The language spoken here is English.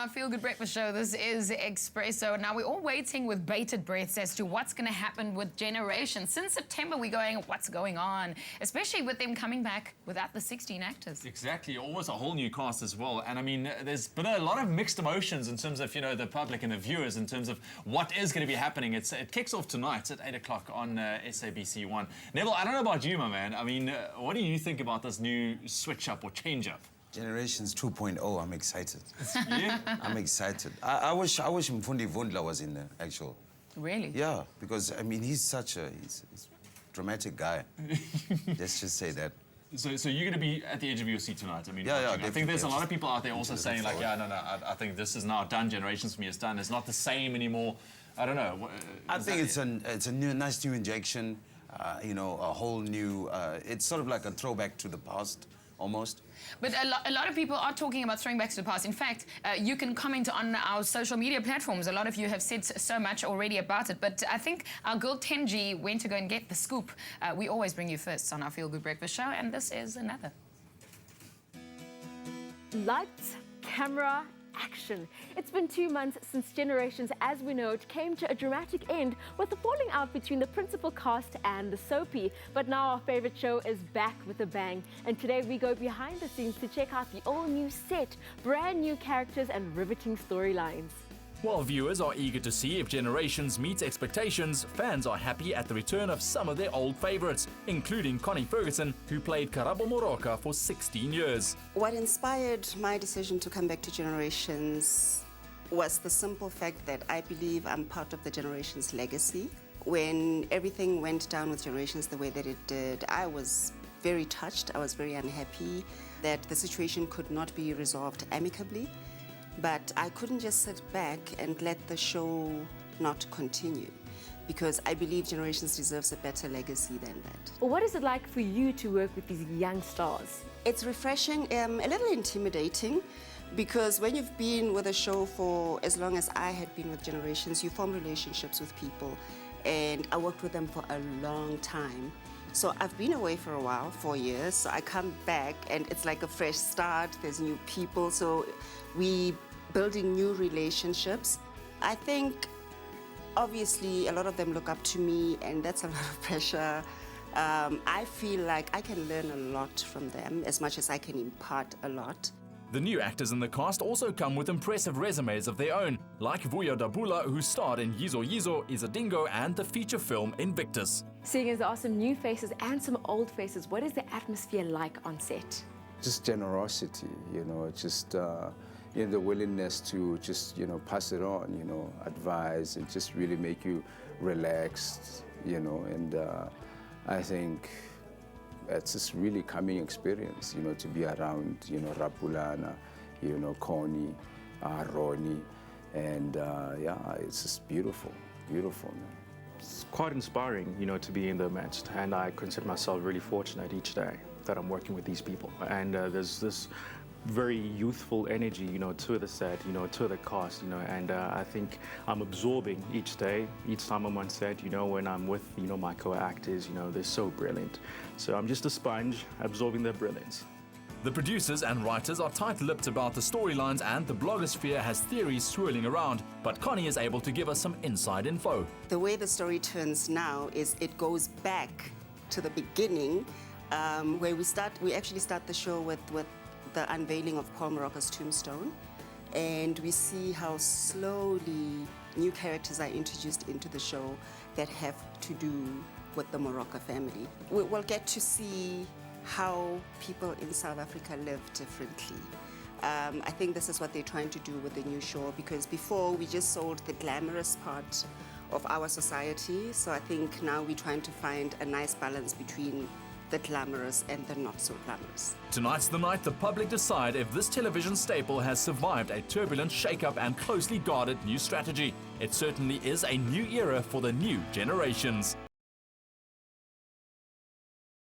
our Feel Good Breakfast show. This is Expresso. Now, we're all waiting with bated breaths as to what's going to happen with Generation. Since September, we're going, what's going on? Especially with them coming back without the 16 actors. Exactly, almost a whole new cast as well. And I mean, there's been a lot of mixed emotions in terms of, you know, the public and the viewers in terms of what is going to be happening. It kicks off tonight at 8 o'clock on SABC1. Neville, I don't know about you, my man. I mean, what do you think about this new switch-up or change-up? Generations 2.0, I'm excited. Yeah? I'm excited. I wish Mfundi Vundla was in the actual. Really? Yeah, because, I mean, he's such a he's a dramatic guy. Let's just say that. So you're going to be at the edge of your seat tonight. I mean, Yeah, I think there's a lot of people out there also saying, like, yeah, no, I think this is now done. Generations for me is done. It's not the same anymore. I don't know. I think it's a nice new injection, you know, a whole new, it's sort of like a throwback to the past, almost. But a lot of people are talking about throwing back to the past. In fact, you can comment on our social media platforms. A lot of you have said so much already about it. But I think our girl Tenji went to go and get the scoop. We always bring you first on our Feel Good Breakfast show, and this is another. Lights, camera, action. It's been 2 months since Generations as we know it came to a dramatic end with the falling out between the principal cast and the soapy. But now our favorite show is back with a bang. And today we go behind the scenes to check out the all-new set, brand new characters and riveting storylines. While viewers are eager to see if Generations meets expectations, fans are happy at the return of some of their old favourites, including Connie Ferguson, who played Karabo Moroka for 16 years. What inspired my decision to come back to Generations was the simple fact that I believe I'm part of the Generations legacy. When everything went down with Generations the way that it did, I was very touched, I was very unhappy that the situation could not be resolved amicably. But I couldn't just sit back and let the show not continue, because I believe Generations deserves a better legacy than that. Well, what is it like for you to work with these young stars? It's refreshing, a little intimidating, because when you've been with a show for as long as I had been with Generations, you form relationships with people, and I worked with them for a long time. So I've been away for a while, 4 years, so I come back and it's like a fresh start, there's new people, so we building new relationships. I think, obviously, a lot of them look up to me, and that's a lot of pressure. I feel like I can learn a lot from them, as much as I can impart a lot. The new actors in the cast also come with impressive resumes of their own, like Vuyo Dabula, who starred in Yizo Yizo, Izadingo, and the feature film Invictus. Seeing as there are some new faces and some old faces, what is the atmosphere like on set? Just generosity, you know, just you know, the willingness to just, you know, pass it on, you know, advise and just really make you relaxed, you know, and I think it's just really calming experience, you know, to be around, you know, Rapulana, you know, Connie, Ronnie, and yeah, it's just beautiful, beautiful, man. It's quite inspiring, you know, to be in the midst, and I consider myself really fortunate each day that I'm working with these people. And there's this very youthful energy, you know, to the set, you know, to the cast, you know, and I think I'm absorbing each day, each time I'm on set, you know, when I'm with, you know, my co-actors, you know, they're so brilliant. So I'm just a sponge absorbing their brilliance. The producers and writers are tight-lipped about the storylines, and the blogosphere has theories swirling around, but Connie is able to give us some inside info. The way the story turns now is it goes back to the beginning, where we actually start the show with the unveiling of Paul Moroka's tombstone, and we see how slowly new characters are introduced into the show that have to do with the Moroka family. We'll get to see how people in South Africa live differently. I think this is what they're trying to do with the new show, because before we just sold the glamorous part of our society, so I think now we're trying to find a nice balance between the glamorous and the not so glamorous. Tonight's the night the public decide if this television staple has survived a turbulent shake-up and closely guarded new strategy. It certainly is a new era for the new Generations.